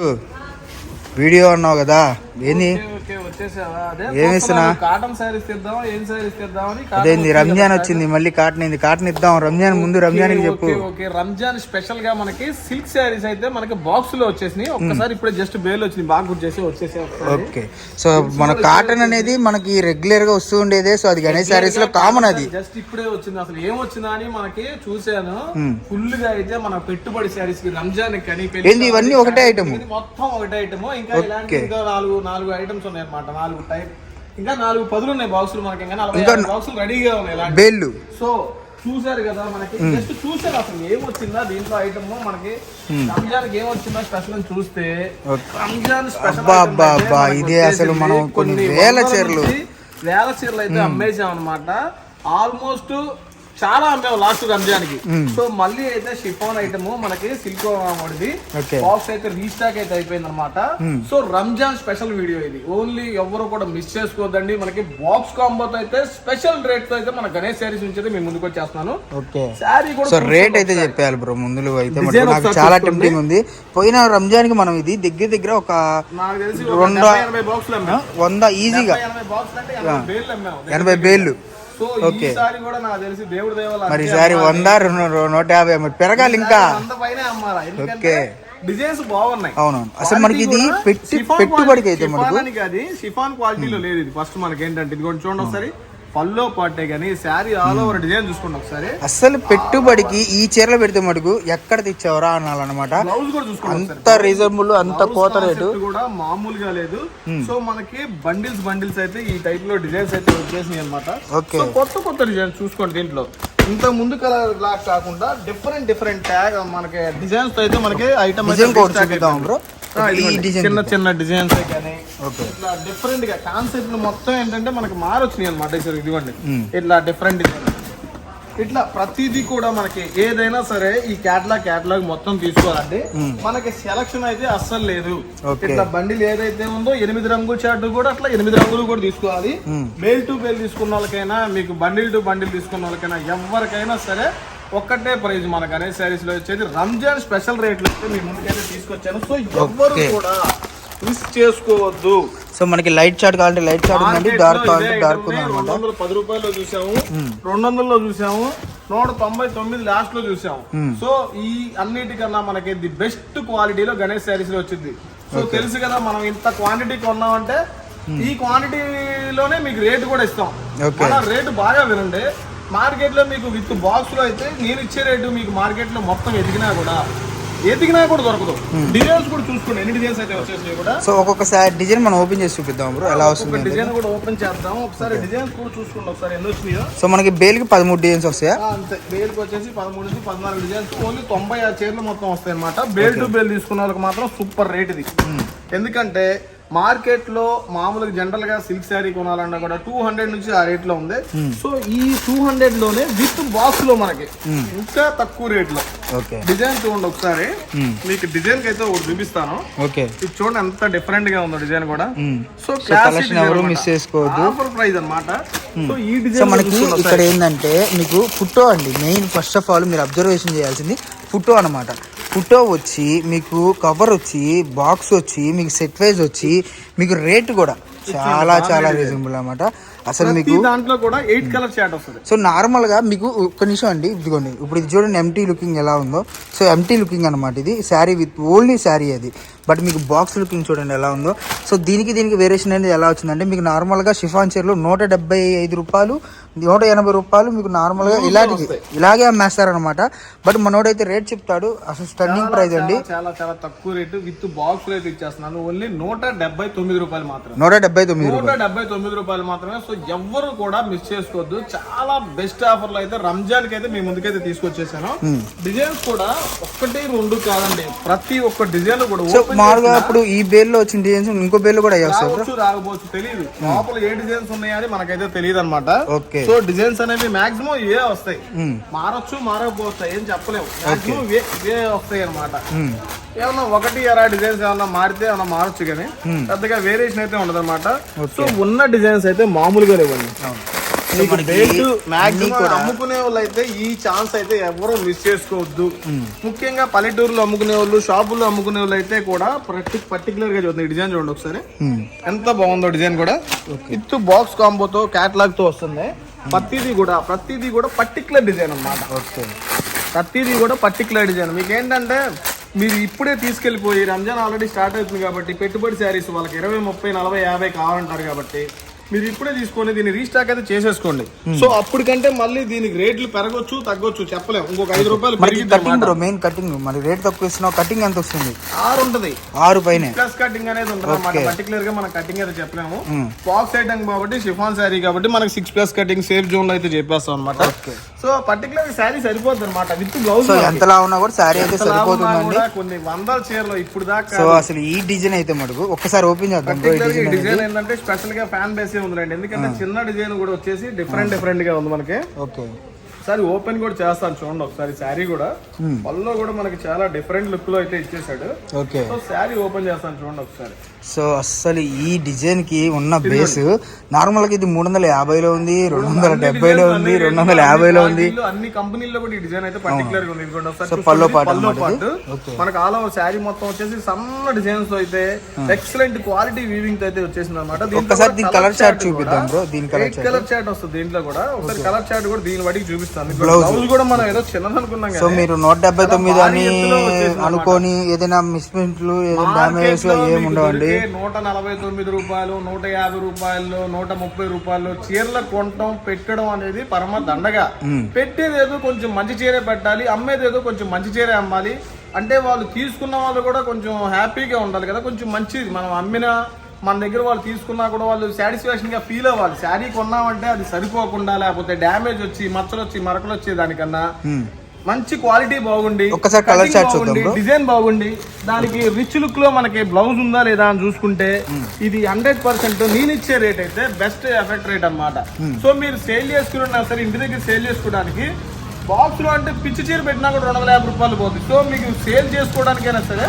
Video అన్నావు కదా ఏంది ఏమిస్తున్నా అదేంది రంజాన్ వచ్చింది మళ్ళీ కాటన్ ఏంది కాటన్ ఇద్దాం రంజాన్ ముందు రంజాన్ చెప్పు. రంజాన్ స్పెషల్ గా మనకి సిల్క్ శారీస్ అయితే మనకి బాక్స్ లో వచ్చేసినాయి. ఒక్కసారి ఇప్పుడు జస్ట్ బేల్ వచ్చింది బాగా గుర్తు చేసి వచ్చేసి. ఓకే సో మన కాటన్ అనేది మనకి రెగ్యులర్ గా వస్తూ ఉండేదే. సో అది గణేష్ శారీస్ లో కామన్. అది జస్ట్ ఇప్పుడే వచ్చింది. అసలు ఏం వచ్చిందా అని మనకి చూసాను. ఫుల్ గా అయితే మన పెట్టుబడి శారీస్ కి రంజాన్ కానీ ఇవన్నీ ఒకటే ఐటమ్, మొత్తం ఒకటే ఐటమ్. ఇంకా ఇలాంటి నాలుగు ఐటమ్స్ ఉన్నాయి అన్నమాట. 4 టైప్ ఇంకా 4 పదులు ఉన్నాయి బాక్సులు మనకి. ఇంకా 40 బాక్సులు రెడీగా ఉన్నాయి బేళ్ళు. సో చూసారు కదా మనకి జస్ట్ చూసారు అసలు ఏమొచ్చిందా దీంట్లో ఐటమ్ మనకి రంజాన్ ఏమొచ్చిందా స్పెషల్ అని చూస్తే రంజాన్ స్పెషల్ ఇదే అసలు మనం కొన్ని వేల చీరలు అయితే అమ్మేసాం అనమాట. ఆల్మోస్ట్ చాలా అమ్మాము లాస్ట్ రంజాన్ కి. సో మళ్ళీ అయితే షిఫాన్ ఐటమ్ మనకి సిల్క్ వాడిది బాక్స్ అయితే రీస్టాక్ అయితే అయిపోయింది అనమాట. సో రంజాన్ స్పెషల్ వీడియో ఇది. ఓన్లీ ఎవరు కూడా మిస్ చేసుకోవద్దండి. మనకి బాక్స్ కాంబోతో అయితే స్పెషల్ రేట్ తో అయితే మన గణేష్ శారీస్ నుంచి అయితే మేము ముందుకు వచ్చేస్తున్నాను. శారీ కూడా రేట్ అయితే చెప్పాలి బ్రో ముందు అయితే. నాకు చాలా టెంప్టింగ్ ఉంది. పోయిన రంజాన్ కి మనం ఇది దగ్గర ఒక నాకు తెలిసి 180 బాక్సులు అమ్మాం. 100 ఈజీగా 80 బేళ్ళు. ఈసారి కూడా నాకు తెలిసి దేవుడు దేవాల మరి ఈసారి 100 150 పెరగాలి ఇంకా. ఓకే డిజైన్స్ బాగున్నాయి. అవునవును. అసలు మనకి ఇది పెట్టుబడికి అయితే అది షిఫాన్ క్వాలిటీలో లేదు. ఇది ఫస్ట్ మనకి ఏంటంటే ఇది కూడా చూడండి ఒకసారి. పల్లో పాటే కానీ శారీ ఆల్ ఓవర్ డిజైన్ చూసుకోండి ఒకసారి. అసలు పెట్టుబడికి ఈ చీరలు పెడితే మటుకు ఎక్కడ తెచ్చావరా అనాలన్నమాట. బ్లౌజ్ కూడా చూసుకోండి అంత రీజనబుల్, అంత కోత రేటు కూడా మామూలుగా లేదు. సో మనకి బండిల్స్ అయితే ఈ టైప్ లో డిజైన్స్ అయితే వచ్చేసినాయి అనమాట. కొత్త డిజైన్స్ చూసుకోండి. దీంట్లో ఇంత ముందు కలర్ లాగా కాకుండా డిఫరెంట్ ట్యాగ్ మనకి డిజైన్స్ తో అయితే మనకి ఐటమ్ చిన్న డిజైన్స్ కానీ ఇట్లా డిఫరెంట్ గా కాన్సెప్ట్ మొత్తం ఏంటంటే మనకి మారొచ్చినాయి అనమాట. ఇదిగోండి ఇట్లా డిఫరెంట్ డిజైన్ ఇట్లా ప్రతిదీ కూడా మనకి ఏదైనా సరే ఈ క్యాటలాగ్ మొత్తం తీసుకోవాలండి. మనకి సెలక్షన్ అయితే అస్సలు లేదు. ఇట్లా బండిల్ ఏదైతే ఉందో 8 రంగుల చార్ట్ కూడా అట్లా 8 రంగులు కూడా తీసుకోవాలి. బేల్ టు బేల్ తీసుకున్న వాళ్ళకైనా మీకు బండిల్ టు బండిల్ తీసుకున్న వాళ్ళకైనా ఎవరికైనా సరే ఒక్కటే ప్రైజ్ మన గణేష్ శారీస్ లో వచ్చేది. రంజాన్ స్పెషల్ రేట్లు అయితే మీ ముందుకైతే తీసుకొచ్చాను. సో ఎవరు కూడా మిస్ చేసుకోవద్దు. సో మనకి లైట్ చార్ట్ కావాలంటే లైట్ చార్ట్ ఉందండి, డార్క్ కావాలంటే డార్క్ ఉంది. 210 రూపాయల్లో చూసాము, 200లో చూసాము, 199 లాస్ట్ లో చూసాము. సో ఈ అన్నిటికన్నా మనకి ది బెస్ట్ క్వాలిటీలో గణేష్ శారీస్ లో వచ్చింది. సో తెలుసు కదా మనం ఇంత క్వాంటిటీ కొన్నామంటే ఈ క్వాంటిటీలోనే మీకు రేటు కూడా ఇస్తాం. మన రేటు బాగా వినండి. మార్కెట్ లో మీకు విత్ బాక్స్ లో అయితే నేను ఇచ్చే రేటు మీకు మార్కెట్ లో మొత్తం ఎదిగినా కూడా దొరకదు. డిజైన్స్ కూడా చూసుకోండి ఎన్ని డిజైన్స్ అయితే వచ్చేసినాయి కూడా. సో ఒక్కొక్కసారి డిజైన్ మనం ఓపెన్ చేసి చూపిద్దాం బ్రో ఎలా వస్తుంది. డిజైన్ కూడా ఓపెన్ చేద్దాం ఒకసారి. డిజైన్స్ కూడా చూసుకోండి ఒకసారి ఎన్ని వచ్చినాయో. సో మనకి బేల్ కి 13 డిజైన్స్ వస్తాయా? అంతే. బేల్ కి వచ్చేసి 13 నుంచి 14 డిజైన్స్. ఓన్లీ 96 చీరలు మొత్తం వస్తాయి అనమాట. బేల్ టు బేల్ తీసుకున్న వాళ్ళకి మాత్రం సూపర్ రేట్ ఇది. ఎందుకంటే మార్కెట్ లో మామూలుగా జనరల్ గా సిల్క్ శారీ కొనాలన్నా కూడా 200 నుంచి ఆ రేట్ లో ఉంది. సో ఈ 200 లోనే విత్ బాక్స్ లో మనకి ఇంకా తక్కువ రేట్ లో డిజైన్ చూడండి ఒకసారి. మీకు డిజైన్ కి అయితే ఒకటి చూపిస్తాను. ఇది చూడండి ఎంత డిఫరెంట్ గా ఉందో డిజైన్ కూడా. సో మిస్ చేసుకోవద్దు. ఆఫర్ ప్రైస్ అన్నమాట. సో ఈ డిజైన్ మనకి ఇక్కడ ఏంటంటే మీకు ఫోటో అండి మెయిన్. ఫస్ట్ ఆఫ్ ఆల్ మీరు అబ్జర్వేషన్ చేయాల్సింది ఫోటో అనమాట. ఫోటో వచ్చి మీకు కవర్ వచ్చి బాక్స్ వచ్చి మీకు సెట్ వైజ్ వచ్చి మీకు రేట్ కూడా చాలా రీజనబుల్ అన్నమాట. అసలు మీకు దాంట్లో కూడా 8 కలర్ చార్ట్ వస్తుంది. సో నార్మల్ గా మీకు ఒక్క నిమిషం అండి ఇదిగోండి. ఇప్పుడు ఇది చూడండి ఎంటీ లుకింగ్ ఎలా ఉందో. సో ఎంటీ లుకింగ్ అనమాట ఇది. శారీ విత్ ఓన్లీ శారీ అది. బట్ మీకు బాక్స్ లుకింగ్ చూడండి ఎలా ఉందో. సో దీనికి వేరియేషన్ అనేది ఎలా వచ్చిందంటే మీకు నార్మల్గా షిఫాన్ చీరలో 175 రూపాయలు 180 రూపాయలు మీకు నార్మల్గా ఇలాగే అమ్మేస్తారనమాట. బట్ మనోడైతే రేట్ చెప్తాడు అసలు స్టన్నింగ్ ప్రైస్ అండి. చాలా తక్కువ రేటు విత్ బాక్స్ రేట్ ఇచ్చేస్తున్నాను. ఓన్లీ 179 రూపాయలు మాత్రమే. 179 రూపాయలు మాత్రమే. సో ఎవ్వరు కూడా మిస్ చేసుకోవద్దు. చాలా బెస్ట్ ఆఫర్ లో అయితే రంజాన్ కి అయితే మీ ముందుకైతే తీసుకొచ్చేసాను. డిజైన్స్ కూడా 1, 2 కాదండి. ప్రతి ఒక్క డిజైన్ కూడా మామూలుగా ఇప్పుడు ఈ బేల్ లో వచ్చిన డిజైన్స్ ఇంకో బేల్ కూడా రాకపోవచ్చు తెలియదు. లోపల ఏ డిజైన్స్ ఉన్నాయని మనకైతే తెలియదు అనమాట. సో డిజైన్స్ అనేవి మాక్సిమం ఇవే వస్తాయి. మారొచ్చు మారకపోవచ్చు ఏం చెప్పలేము. మాక్సిమం ఇవే వస్తాయి అనమాట. ఏమన్నా 1 డిజైన్స్ ఏమన్నా మారితే ఏమన్నా మారొచ్చు కానీ పెద్దగా వేరియేషన్ అయితే ఉండదు అనమాట. సో ఉన్న డిజైన్స్ అయితే మామూలుగా లేవండి. మీకు మనకి బెల్ట్ అన్నీ మాక్సిమం కూడా అమ్ముకునే వాళ్ళు అయితే ఈ ఛాన్స్ అయితే ఎవరు మిస్ చేసుకోవద్దు. ముఖ్యంగా పల్లెటూరులో అమ్ముకునే వాళ్ళు, షాపుల్లో అమ్ముకునే వాళ్ళు అయితే కూడా పర్టికులర్ గా చూడండి డిజైన్ చూడండి ఒకసారి ఎంత బాగుందో డిజైన్ కూడా. విత్ బాక్స్ కాంబోతో క్యాట్లాగ్ తో వస్తుంది. ప్రతిదీ కూడా పర్టికులర్ డిజైన్ అన్నమాట. ఓకే, ప్రతిదీ కూడా పర్టికులర్ డిజైన్. మీకు ఏంటంటే మీరు ఇప్పుడే తీసుకెళ్లిపోయి రంజాన్ ఆల్రెడీ స్టార్ట్ అవుతుంది కాబట్టి పెట్టుబడి శారీస్ వాళ్ళకి 20, 30, 40, 50 కావాలంటారు కాబట్టి మీరు ఇప్పుడే తీసుకొని దీన్ని రీస్టాక్ అయితే చేసేసుకోండి. సో అప్పటికంటే మళ్ళీ దీనికి రేట్లు పెరగొచ్చు తగ్గొచ్చు చెప్పలేము. ఇంకొక 5 రూపాయలు కటింగ్ బ్రో, మెయిన్ కటింగ్. మరి రేట్ తక్కువ ఇస్తున్నావు, కటింగ్ ఎంత వస్తుంది? 6 ఉంటది, 6 పైన ప్లస్ కటింగ్ అనేది ఉంటుంది అన్నమాట. పర్టికులర్ గా మనం కటింగ్ అయితే చెప్పలేము. బాక్స్ ఐటమ్ కాబట్టి షిఫాన్ శారీ కాబట్టి మనకి 6+ కటింగ్ సేఫ్ జోన్ లో అయితే చెప్పేస్తాం అనమాట. సో పర్టికులర్ శారీ సరిపోద్ది అనమాట విత్ బ్లౌజ్. ఎంతలా ఉన్నా కూడా శారీ అయితే సరిపోతుందండి. కొన్ని వందల చీరలు ఇప్పుడు దాకా. సో అసలు ఈ డిజైన్ అయితే మటుకు ఒక్కసారి ఓపెన్ చేద్దాం. డిజైన్ ఏంటంటే స్పెషల్ గా ఫ్యాన్ బేస్ ఉందండి, ఎందుకంటే చిన్న డిజైన్ కూడా వచ్చేసి డిఫరెంట్ గా ఉంది మనకి. ఓకే, ఒకసారి ఓపెన్ కూడా చేస్తాను చూడండి ఒకసారి. శారీ కూడా పళ్ళు కూడా మనకి చాలా డిఫరెంట్ లుక్ లో అయితే ఇచ్చేసాడు. ఓకే, సో శారీ ఓపెన్ చేస్తాను చూడండి ఒకసారి. సో అసలు ఈ డిజైన్ కి ఉన్న బేస్ నార్మల్ గా ఇది 350లో ఉంది, 270లో ఉంది, 250లో ఉంది. అన్ని కంపెనీల్లో కూడా ఈ డిజైన్ అయితే పర్టికులర్ గా ఉంది. పల్లో పాటు మనకి ఆల్ ఓవర్ శారీ మొత్తం వచ్చేసి సన్న డిజైన్స్ అయితే ఎక్సలెంట్ క్వాలిటీ వీవింగ్ అయితే వచ్చేసింది అనమాట. ఒకసారి దీని కలర్ చార్ట్ చూపిద్దాం బ్రో. దీని కలర్ చార్ట్ వస్తుంది దీంట్లో కూడా. ఒకసారి కలర్ చార్ట్ కూడా దీని వాటికి చూపిస్తాను. బ్లౌజ్ కూడా మనం ఏదో చిన్నది అనుకున్నాం. సో మీరు 179 అని అనుకోని ఏదైనా మిస్ప్రింట్లు, ఏదైనా డ్యామేజ్ ఏమి ఉండవండి. 149 రూపాయలు, 150 రూపాయలు, 130 రూపాయలు చీరలు కొనటం పెట్టడం అనేది పరమ దండగా. పెట్టేదేదో కొంచెం మంచి చీరే పెట్టాలి, అమ్మేదేదో కొంచెం మంచి చీరే అమ్మాలి. అంటే వాళ్ళు తీసుకున్న వాళ్ళు కూడా కొంచెం హ్యాపీగా ఉండాలి కదా. కొంచెం మంచిది మనం అమ్మినా మన దగ్గర వాళ్ళు తీసుకున్నా కూడా వాళ్ళు సాటిస్ఫాక్షన్ గా ఫీల్ అవ్వాలి. శారీ కొన్నామంటే అది సరిపోకుండా లేకపోతే డ్యామేజ్ వచ్చి మచ్చలు వచ్చి మరకలు వచ్చే దానికన్నా మంచి క్వాలిటీ బాగుండి, ఒకసారి కలర్ చార్ట్ చూద్దాం, డిజైన్ బాగుండి, దానికి రిచ్ లుక్ లో మనకి బ్లౌజ్ ఉందా లేదా అని చూసుకుంటే ఇది 100% నేను ఇచ్చే రేట్ అయితే బెస్ట్ ఎఫెక్ట్ రేట్ అన్నమాట. సో మీరు సేల్ చేసుకున్నా సరే ఇంటి దగ్గర సేల్ చేసుకోవడానికి బాక్స్ లో అంటే పిచ్చి చీర పెట్టినా కూడా 250 రూపాయలు పోతుంది. సో మీకు సేల్ చేసుకోవడానికైనా సరే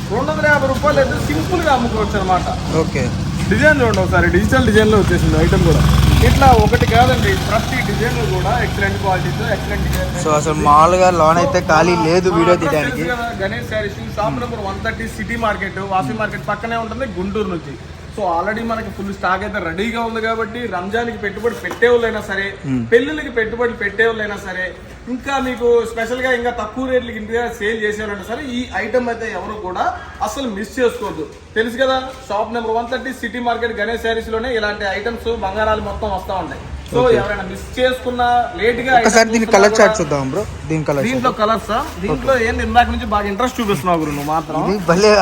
250 రూపాయలు అయితే సింపుల్ గా అమ్ముకోవచ్చు అనమాట. ఓకే, డిజైన్ చూడండి ఒకసారి. డిజిటల్ డిజైన్ లో వచ్చేసింది ఐటమ్ కూడా. ఇట్లా ఒకటి కాదండి, ప్రతి డిజైన్ లో కూడా ఎక్సలెంట్ క్వాలిటీతో ఎక్సలెంట్ డిజైన్. సో అసలు మామూలుగా లోన్ అయితే ఖాళీ లేదు వీడియో తీయడానికి. Ganesh saris shop number 130 city market, వాసి మార్కెట్ పక్కనే ఉంటుంది గుంటూరు నుంచి. సో ఆల్రెడీ మనకి ఫుల్ స్టాక్ అయితే రెడీగా ఉంది కాబట్టి రంజాన్కి పెట్టుబడి పెట్టేవాళ్ళైనా సరే, పెళ్లిళ్ళకి పెట్టుబడి పెట్టేవాళ్ళైనా సరే, ఇంకా మీకు స్పెషల్ గా ఇంకా తక్కువ రేట్లకి ఇంటిగా సేల్ చేసేవాళ్ళైనా సరే ఈ ఐటమ్ అయితే ఎవరు కూడా అసలు మిస్ చేసుకోవద్దు. తెలుసు కదా, shop number 130 city market Ganesh saris లోనే ఇలాంటి ఐటమ్స్ బంగారాలు మొత్తం వస్తా ఉంటాయి. సో ఎవరైనా మిస్ చేసుకున్నా లేట్ గా దీని కలర్ చార్ట్ చూద్దాం బ్రో. దీంట్లో కలర్స్ దీంట్లో ఏంటి ఇందాక నుంచి బాగా ఇంట్రెస్ట్ చూపిస్తున్నావు గురు నువ్వు మాత్రం.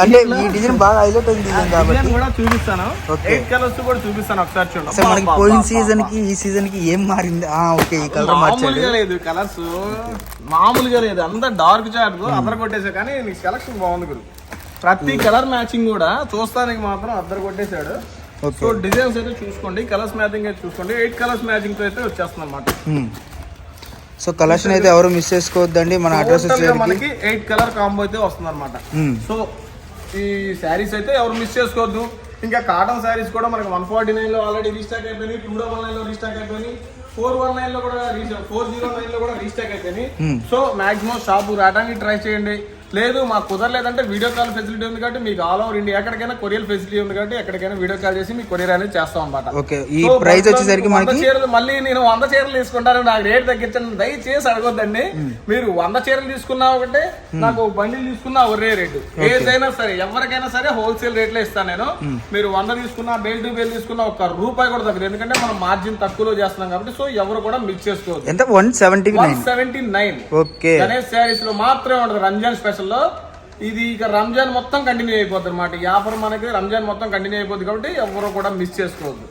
అంటే ఈ డిజైన్ బాగా హైలైట్ అయింది కాబట్టి కూడా చూపిస్తాను. 8 కలర్స్ కూడా చూపిస్తాను ఒకసారి చూడండి. అసలు మనకి పోయిన సీజన్ కి ఈ సీజన్ కి ఏం మారింది? ఓకే, ఈ కలర్ మామూలుగా లేదు, కలర్స్ మామూలుగా లేదు, అంతా డార్క్ చార్ట్ అద్దరు కొట్టేసా. కానీ నీకు సెలక్షన్ బాగుంది గురు. ప్రతి కలర్ మ్యాచింగ్ కూడా చూస్తానికి మాత్రం అద్దరు కొట్టేశాడు. సో డిజైన్స్ అయితే చూసుకోండి, కలర్స్ మ్యాచింగ్ అయితే చూసుకోండి. 8 కలర్స్ మ్యాచింగ్ తో అయితే వచ్చేస్తుంది అన్నమాట. సో కలెక్షన్ అయితే ఎవరు మిస్ చేసుకోవద్దండి. మన అడ్రస్ మనకి 8 కలర్ కాంబో అయితే వస్తుంది అనమాట. సో ఈ శారీస్ అయితే ఎవరు మిస్ చేసుకోవద్దు. ఇంకా కాటన్ శారీస్ కూడా మనకి 149 లో ఆల్రెడీ రీస్టాక్ అయిపోయినాయి, 299 లో రీస్టాక్ అయిపోయినాయి, 419 లో కూడా 409 లో కూడా రీస్టాక్ అయిపోయినాయి. సో మాక్సిమం షాపు రావడానికి ట్రై చేయండి. లేదు మాకు కుదరలేదంటే వీడియో కాల్ ఫెసిలిటీ ఉంది కాబట్టి మీకు ఆల్ ఓవర్ ఇండియా ఎక్కడికైనా కొరియర్ ఫెసిలిటీ ఉంది కాబట్టి ఎక్కడికైనా వీడియో కాల్ చేసి మీకు కొరియర్ అనేది చేస్తాం అన్నమాట. ఈ ప్రైస్ వచ్చేసరికి చీరలు మళ్ళీ నేను 100 చీరలు తీసుకుంటాను నాకు రేట్ తగ్గించండి దయచేసి అడగొద్దండి. మీరు 100 చీరలు తీసుకున్నా ఒకటే, నాకు బండిల్ తీసుకున్నా ఒరే రేటు. ఏదైనా సరే ఎవరికైనా సరే హోల్సేల్ రేట్లో ఇస్తాను నేను. మీరు 100 తీసుకున్నా, బేల్ టు బేల్ తీసుకున్నా ₹1 కూడా తగ్గదు, ఎందుకంటే మనం మార్జిన్ తక్కువలో చేస్తున్నాం కాబట్టి. సో ఎవరు కూడా మిక్స్ చేసుకోవద్దు. 179. ఓకే, గణేష్ శారీస్ లో మాత్రమే ఉండదు రంజాన్ స్పెషల్ లో. ఇది ఇక రంజాన్ మొత్తం కంటిన్యూ అయిపోతుంది అన్నమాట. ఈ ఆఫర్ మనకి రంజాన్ మొత్తం కంటిన్యూ అయిపోతుంది కాబట్టి ఎవరు కూడా మిస్ చేసుకోవద్దు.